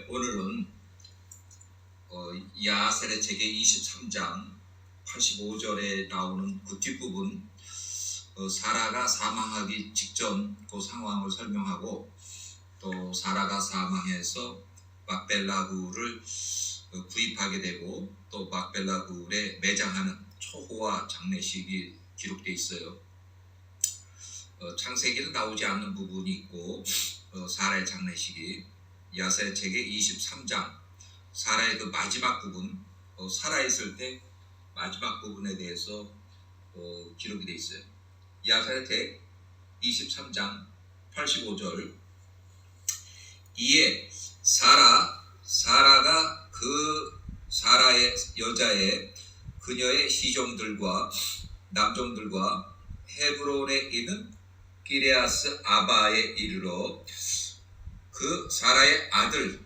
오늘은 야셀의 제게 23장 85절에 나오는 그 뒷부분, 사라가 사망하기 직전 그 상황을 설명하고, 또 사라가 사망해서 막벨라굴을 구입하게 되고, 또 막벨라굴에 매장하는 초호화 장례식이 기록되어 있어요. 창세기는 나오지 않는 부분이 있고, 사라의 장례식이 야셀의 제게 23장 사라의 그 마지막 부분, 살아있을 때 마지막 부분에 대해서 기록이 되어 있어요. 야셀의 제 23장 85절, 이에 사라가 그 사라의 여자의 그녀의 시종들과 남종들과 헤브론에 있는 기레아스 아바에 이르러 그 사라의 아들